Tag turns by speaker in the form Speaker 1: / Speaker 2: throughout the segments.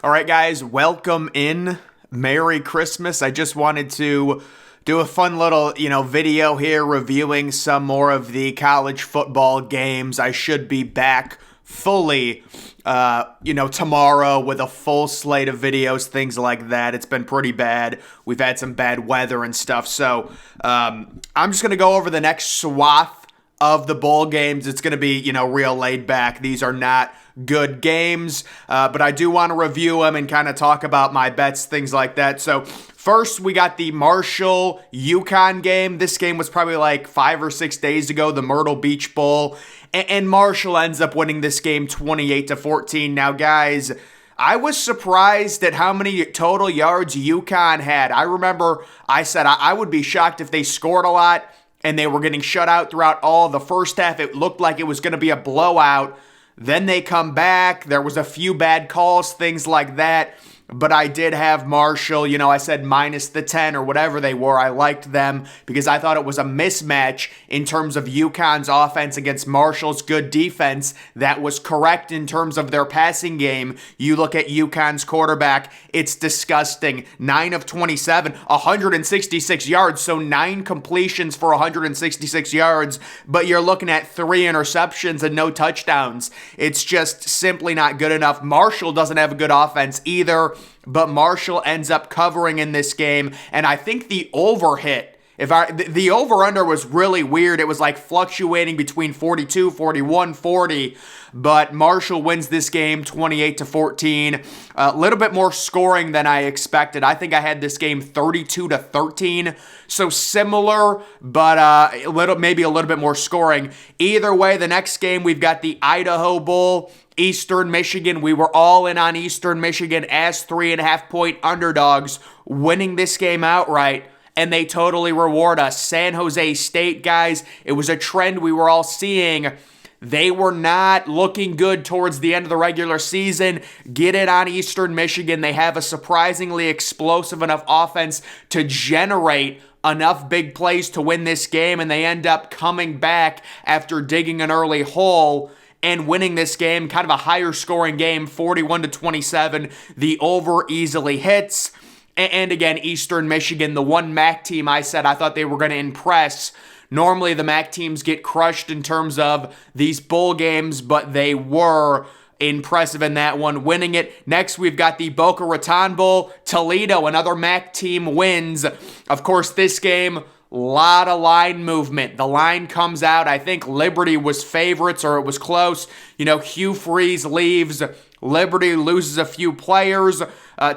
Speaker 1: All right, guys, welcome in. Merry Christmas. I just wanted to do a fun little, video here reviewing some more of the college football games. I should be back fully, tomorrow with a full slate of videos, things like that. It's been pretty bad. We've had some bad weather and stuff. So I'm just going to go over the next swath of the bowl games. It's going to be, real laid back. These are not good games, but I do want to review them and kind of talk about my bets, things like that. So first, we got the Marshall-UConn game. This game was probably like 5 or 6 days ago, the Myrtle Beach Bowl, and Marshall ends up winning this game 28-14. Now, guys, I was surprised at how many total yards UConn had. I remember I said I would be shocked if they scored a lot and they were getting shut out throughout all the first half. It looked like it was going to be a blowout. Then they come back. There was a few bad calls, things like that. But I did have Marshall, I said minus the 10 or whatever they were. I liked them because I thought it was a mismatch in terms of UConn's offense against Marshall's good defense. That was correct in terms of their passing game. You look at UConn's quarterback, it's disgusting. 9 of 27, 166 yards, so 9 completions for 166 yards, but you're looking at 3 interceptions and no touchdowns. It's just simply not good enough. Marshall doesn't have a good offense either, but Marshall ends up covering in this game, and I think the over hit. The over-under was really weird. It was like fluctuating between 42, 41, 40, but Marshall wins this game 28-14. A little bit more scoring than I expected. I think I had this game 32-13, so similar, but maybe a little bit more scoring. Either way, the next game, we've got the Idaho Bowl, Eastern Michigan. We were all in on Eastern Michigan as 3.5-point underdogs, winning this game outright, and they totally reward us. San Jose State, guys, it was a trend we were all seeing. They were not looking good towards the end of the regular season. Get it on Eastern Michigan. They have a surprisingly explosive enough offense to generate enough big plays to win this game, and they end up coming back after digging an early hole and winning this game, kind of a higher scoring game, 41-27. The over easily hits. And again, Eastern Michigan, the one MAC team I said I thought they were going to impress. Normally the MAC teams get crushed in terms of these bowl games, but they were impressive in that one, winning it. Next, we've got the Boca Raton Bowl. Toledo, another MAC team, wins. Of course, this game, lot of line movement. The line comes out. I think Liberty was favorites, or it was close. Hugh Freeze leaves. Liberty loses a few players.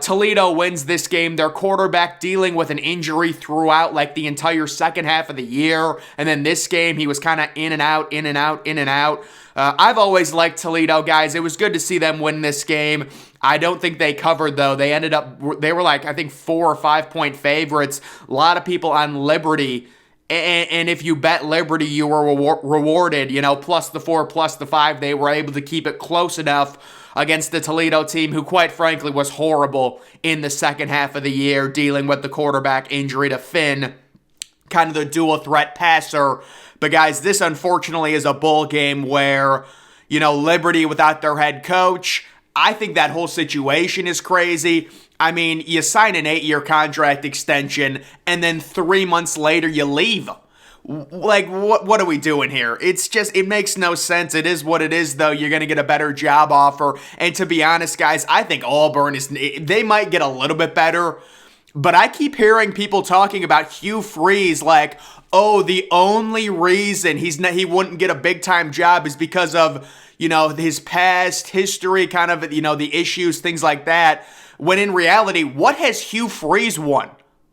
Speaker 1: Toledo wins this game. Their quarterback dealing with an injury throughout like the entire second half of the year. And then this game, he was kind of in and out, in and out, in and out. I've always liked Toledo, guys. It was good to see them win this game. I don't think they covered, though. They were like, I think 4 or 5 point favorites. A lot of people on Liberty. And if you bet Liberty, you were rewarded, plus the 4, plus the 5. They were able to keep it close enough against the Toledo team, who quite frankly was horrible in the second half of the year, dealing with the quarterback injury to Finn, kind of the dual threat passer. But guys, this unfortunately is a bowl game where, Liberty without their head coach, I think that whole situation is crazy. I mean, you sign an 8-year contract extension, and then 3 months later you leave. Like, what are we doing here? It makes no sense. It is what it is, though. You're going to get a better job offer. And to be honest, guys, I think Auburn they might get a little bit better. But I keep hearing people talking about Hugh Freeze like, oh, the only reason he wouldn't get a big-time job is because of, his past history, kind of, the issues, things like that. When in reality, what has Hugh Freeze won?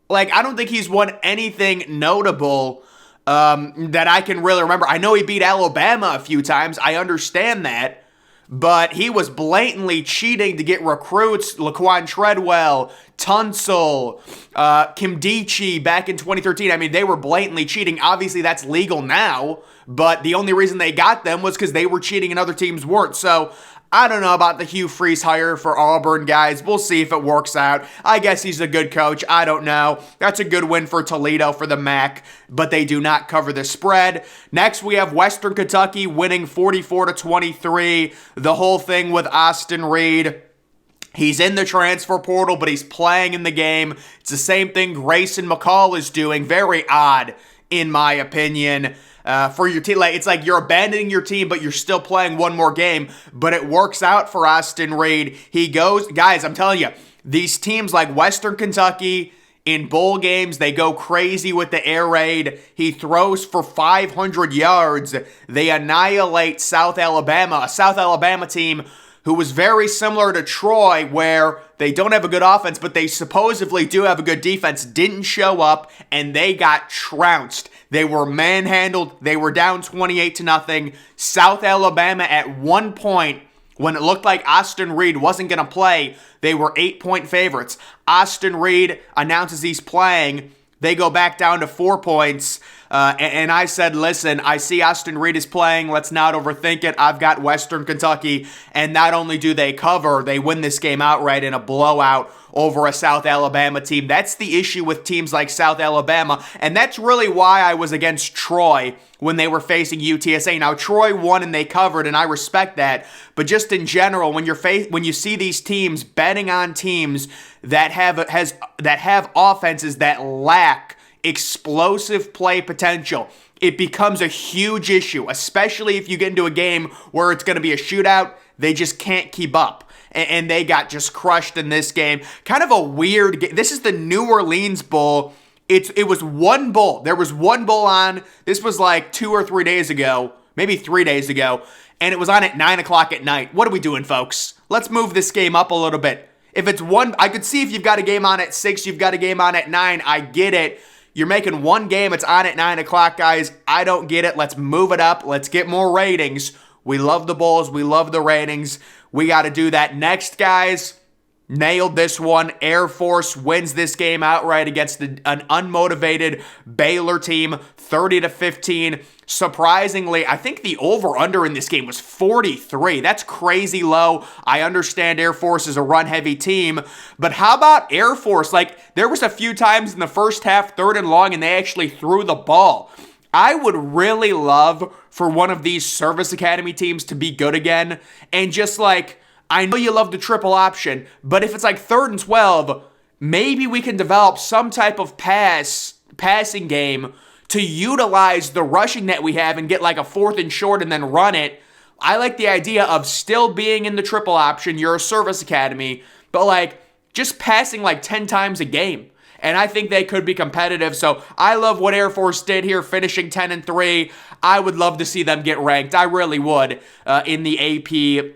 Speaker 1: Like, I don't think he's won anything notable that I can really remember. I know he beat Alabama a few times. I understand that. But he was blatantly cheating to get recruits. Laquan Treadwell, Tunsil, Kimdichie back in 2013. I mean, they were blatantly cheating. Obviously, that's legal now. But the only reason they got them was because they were cheating and other teams weren't. So I don't know about the Hugh Freeze hire for Auburn, guys. We'll see if it works out. I guess he's a good coach. I don't know. That's a good win for Toledo for the MAC, but they do not cover the spread. Next, we have Western Kentucky winning 44-23. The whole thing with Austin Reed. He's in the transfer portal, but he's playing in the game. It's the same thing Grayson McCall is doing. Very odd, in my opinion. For your team, it's like you're abandoning your team, but you're still playing one more game. But it works out for Austin Reed. He goes, guys, I'm telling you, these teams like Western Kentucky in bowl games, they go crazy with the air raid. He throws for 500 yards. They annihilate South Alabama, a South Alabama team who was very similar to Troy, where they don't have a good offense, but they supposedly do have a good defense, didn't show up, and they got trounced. They were manhandled. They were down 28-0. South Alabama at one point, when it looked like Austin Reed wasn't going to play, they were 8-point favorites. Austin Reed announces he's playing. They go back down to 4 points. And I said, listen, I see Austin Reed is playing. Let's not overthink it. I've got Western Kentucky. And not only do they cover, they win this game outright in a blowout over a South Alabama team. That's the issue with teams like South Alabama. And that's really why I was against Troy when they were facing UTSA. Now, Troy won and they covered, and I respect that. But just in general, when you see these teams betting on teams that have offenses that lack explosive play potential, it becomes a huge issue, especially if you get into a game where it's going to be a shootout. They just can't keep up. And they got just crushed in this game. Kind of a weird game. This is the New Orleans Bowl. It was one bowl. There was one bowl on. This was like 2 or 3 days ago, maybe 3 days ago. And it was on at 9 o'clock at night. What are we doing, folks? Let's move this game up a little bit. If it's one, I could see if you've got a game on at 6, you've got a game on at 9. I get it. You're making one game. It's on at 9 o'clock, guys. I don't get it. Let's move it up. Let's get more ratings. We love the bowls. We love the ratings. We got to do that. Next, guys, nailed this one. Air Force wins this game outright against an unmotivated Baylor team, 30-15. Surprisingly, I think the over-under in this game was 43. That's crazy low. I understand Air Force is a run-heavy team, but how about Air Force? There was a few times in the first half, 3rd and long, and they actually threw the ball. I would really love for one of these service academy teams to be good again. And just I know you love the triple option, but if it's 3rd and 12, maybe we can develop some type of passing game to utilize the rushing that we have and get a 4th and short and then run it. I like the idea of still being in the triple option. You're a service academy, but just passing 10 times a game. And I think they could be competitive. So I love what Air Force did here, finishing 10-3. I would love to see them get ranked. I really would in the AP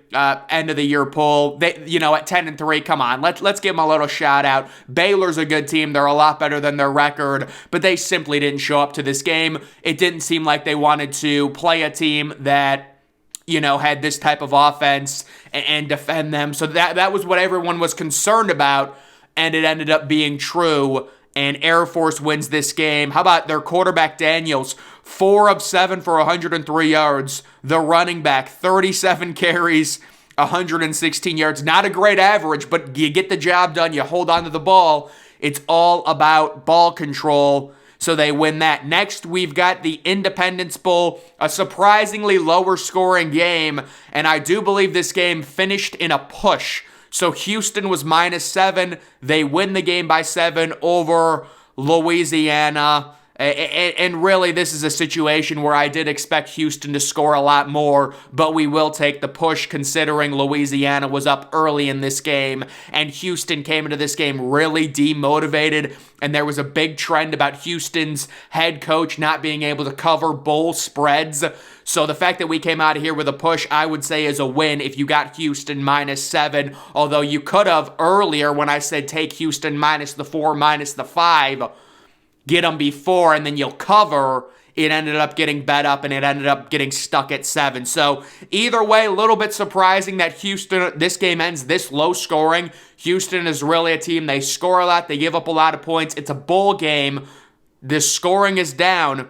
Speaker 1: end of the year poll. They, at 10-3, come on, let's give them a little shout out. Baylor's a good team. They're a lot better than their record, but they simply didn't show up to this game. It didn't seem like they wanted to play a team that had this type of offense and defend them. So that was what everyone was concerned about. And it ended up being true, and Air Force wins this game. How about their quarterback, Daniels? 4 of 7 for 103 yards. The running back, 37 carries, 116 yards. Not a great average, but you get the job done. You hold on to the ball. It's all about ball control, so they win that. Next, we've got the Independence Bowl, a surprisingly lower scoring game, and I do believe this game finished in a push. So Houston was -7. They win the game by 7 over Louisiana. And really, this is a situation where I did expect Houston to score a lot more, but we will take the push considering Louisiana was up early in this game, and Houston came into this game really demotivated, and there was a big trend about Houston's head coach not being able to cover bowl spreads. So the fact that we came out of here with a push, I would say is a win if you got Houston -7, although you could have earlier when I said take Houston -4, -5, get them before, and then you'll cover. It ended up getting bet up, and it ended up getting stuck at 7. So either way, a little bit surprising that Houston, this game ends this low scoring. Houston is really a team. They score a lot. They give up a lot of points. It's a bowl game. The scoring is down.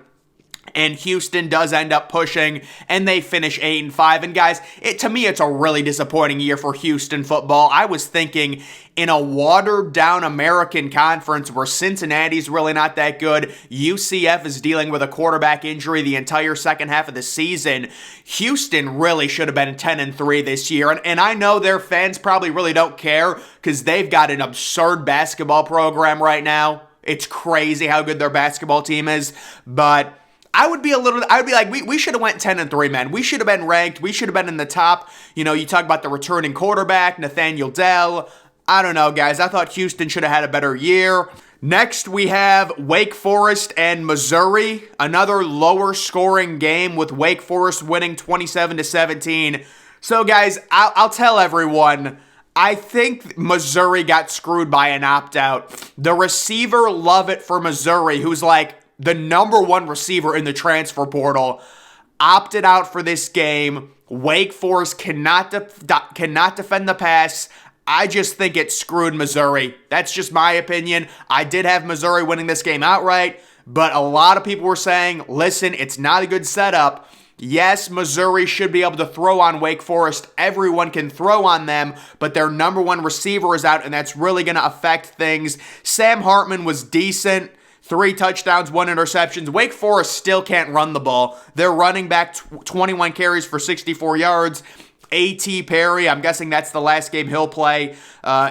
Speaker 1: and Houston does end up pushing, and they finish 8-5. And guys, to me, it's a really disappointing year for Houston football. I was thinking in a watered-down American Conference where Cincinnati's really not that good, UCF is dealing with a quarterback injury the entire second half of the season, Houston really should have been 10-3 this year. And I know their fans probably really don't care because they've got an absurd basketball program right now. It's crazy how good their basketball team is, but I would be like, we should have went 10-3, man. We should have been ranked. We should have been in the top. You know, you talk about the returning quarterback, Nathaniel Dell. I don't know, guys. I thought Houston should have had a better year. Next, we have Wake Forest and Missouri. Another lower scoring game with Wake Forest winning 27-17. So, guys, I'll tell everyone, I think Missouri got screwed by an opt-out. The receiver Lovett for Missouri, who's like the number one receiver in the transfer portal, opted out for this game. Wake Forest cannot defend the pass. I just think it screwed Missouri. That's just my opinion. I did have Missouri winning this game outright, but a lot of people were saying, listen, it's not a good setup. Yes, Missouri should be able to throw on Wake Forest. Everyone can throw on them, but their number one receiver is out, and that's really going to affect things. Sam Hartman was decent. 3 touchdowns, 1 interception. Wake Forest still can't run the ball. They're running back 21 carries for 64 yards. A.T. Perry, I'm guessing that's the last game he'll play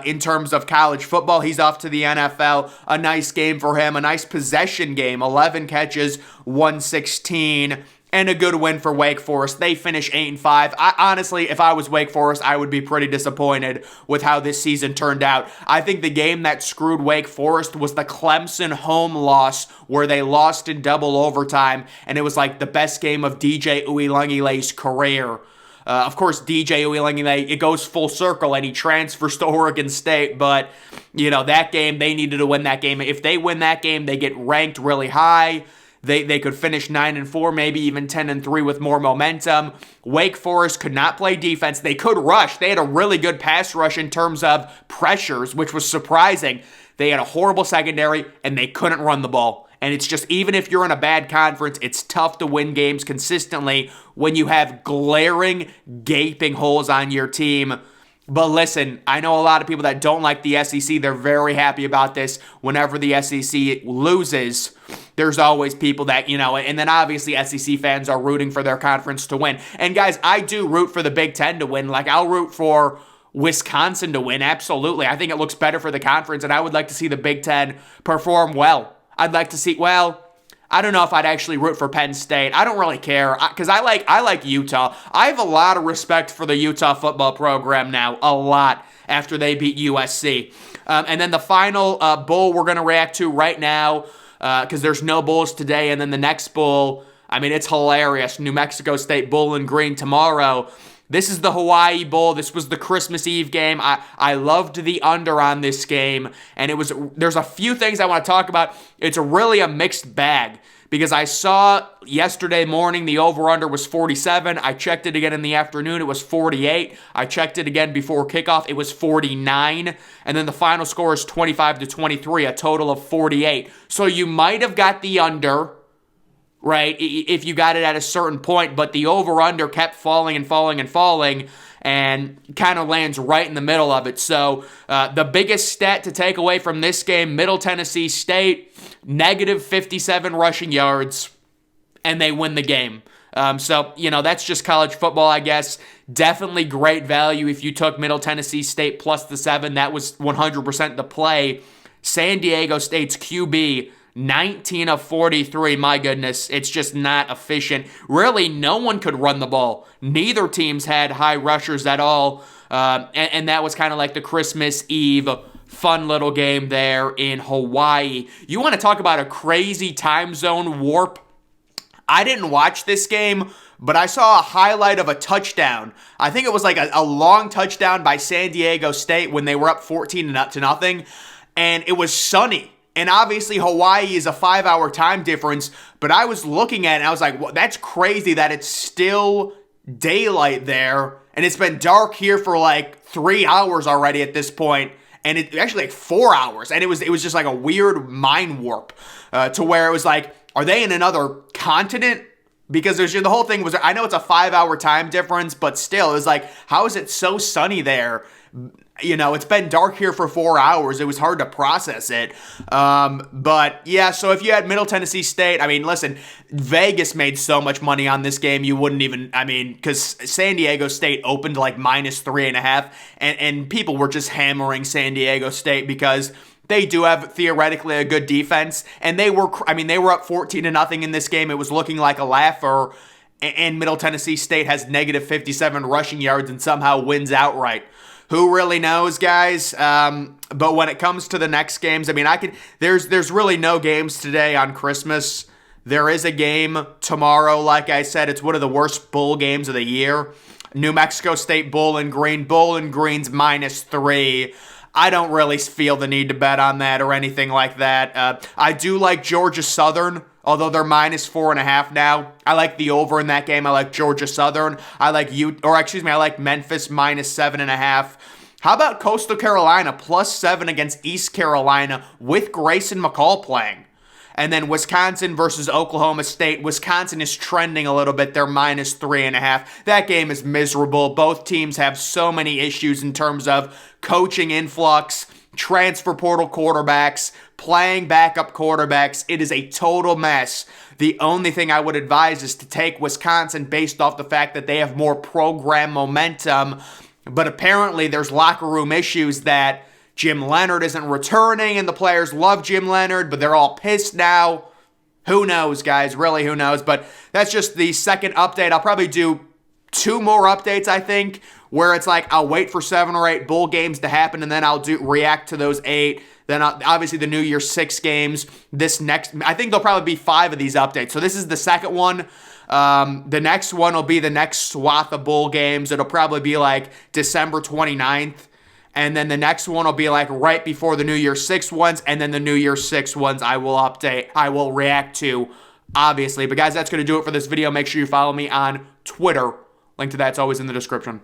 Speaker 1: in terms of college football. He's off to the NFL. A nice game for him. A nice possession game. 11 catches, 116. And a good win for Wake Forest. They finish 8-5. Honestly, if I was Wake Forest, I would be pretty disappointed with how this season turned out. I think the game that screwed Wake Forest was the Clemson home loss where they lost in double overtime, and it was like the best game of DJ Uiagalelei's career. Of course, DJ Uiagalelei, it goes full circle, and he transfers to Oregon State, but, you know, that game, they needed to win that game. If they win that game, they get ranked really high. They could finish 9-4, maybe even 10-3 with more momentum. Wake Forest could not play defense. They could rush. They had a really good pass rush in terms of pressures, which was surprising. They had a horrible secondary, and they couldn't run the ball. And it's just, even if you're in a bad conference, it's tough to win games consistently when you have glaring, gaping holes on your team. But listen, I know a lot of people that don't like the SEC. They're very happy about this. Whenever the SEC loses, there's always people that, you know, and then obviously SEC fans are rooting for their conference to win. And guys, I do root for the Big Ten to win. Like, I'll root for Wisconsin to win, absolutely. I think it looks better for the conference, and I would like to see the Big Ten perform well. I'd like to see, well, I don't know if I'd actually root for Penn State. I don't really care because I like Utah. I have a lot of respect for the Utah football program now, a lot, after they beat USC. And then the final bowl we're going to react to right now, because there's no bowls today, and then the next bowl, I mean, it's hilarious. New Mexico State Bowling Green tomorrow. This is the Hawaii Bowl. This was the Christmas Eve game. I loved the under on this game, and there's a few things I want to talk about. It's really a mixed bag because I saw yesterday morning the over-under was 47. I checked it again in the afternoon. It was 48. I checked it again before kickoff. It was 49. And then the final score is 25-23, a total of 48. So you might have got the under, right, if you got it at a certain point, but the over-under kept falling and falling and falling and kind of lands right in the middle of it. So the biggest stat to take away from this game, Middle Tennessee State, negative 57 rushing yards, and they win the game. So, you know, that's just college football, I guess. Definitely great value if you took Middle Tennessee State plus the 7. That was 100% the play. San Diego State's QB, 19 of 43, my goodness, it's just not efficient. Really, no one could run the ball. Neither teams had high rushers at all, and that was kind of like the Christmas Eve fun little game there in Hawaii. You want to talk about a crazy time zone warp? I didn't watch this game, but I saw a highlight of a touchdown. I think it was like a long touchdown by San Diego State when they were up 14-0, and it was sunny. And obviously Hawaii is a 5-hour time difference, but I was looking at it and I was like, well, that's crazy that it's still daylight there, and it's been dark here for like 3 hours already at this point, and it actually like 4 hours, and it was just like a weird mind warp to where it was like are they in another continent? Because the whole thing was, I know it's a 5-hour time difference, but still, it's like, how is it so sunny there? You know, it's been dark here for 4 hours. It was hard to process it. But yeah, so if you had Middle Tennessee State, I mean, listen, Vegas made so much money on this game, you wouldn't even, I mean, because San Diego State opened like -3.5, and people were just hammering San Diego State because they do have theoretically a good defense, and they were up 14-0 in this game. It was looking like a laugher, and Middle Tennessee State has -57 rushing yards and somehow wins outright. Who really knows, guys? But when it comes to the next games, I mean, there's really no games today on Christmas. There is a game tomorrow. Like I said, it's one of the worst bowl games of the year. New Mexico State Bowling Green. Bowling Green's -3. I don't really feel the need to bet on that or anything like that. I do like Georgia Southern, although they're -4.5 now. I like the over in that game. I like Georgia Southern. I like Memphis -7.5. How about Coastal Carolina +7 against East Carolina with Grayson McCall playing? And then Wisconsin versus Oklahoma State. Wisconsin is trending a little bit. They're -3.5. That game is miserable. Both teams have so many issues in terms of coaching influx, transfer portal quarterbacks, playing backup quarterbacks. It is a total mess. The only thing I would advise is to take Wisconsin based off the fact that they have more program momentum. But apparently there's locker room issues that Jim Leonard isn't returning, and the players love Jim Leonard, but they're all pissed now. Who knows, guys? Really, who knows? But that's just the second update. I'll probably do 2 more updates, I think, where it's like I'll wait for 7 or 8 bowl games to happen, and then I'll react to those 8. Then obviously the New Year's 6 games. I think there'll probably be 5 of these updates. So this is the second one. The next one will be the next swath of bowl games. It'll probably be like December 29th. And then the next one will be like right before the New Year's 6 ones. And then the New Year's 6 ones I will react to, obviously. But guys, that's going to do it for this video. Make sure you follow me on Twitter. Link to that's always in the description.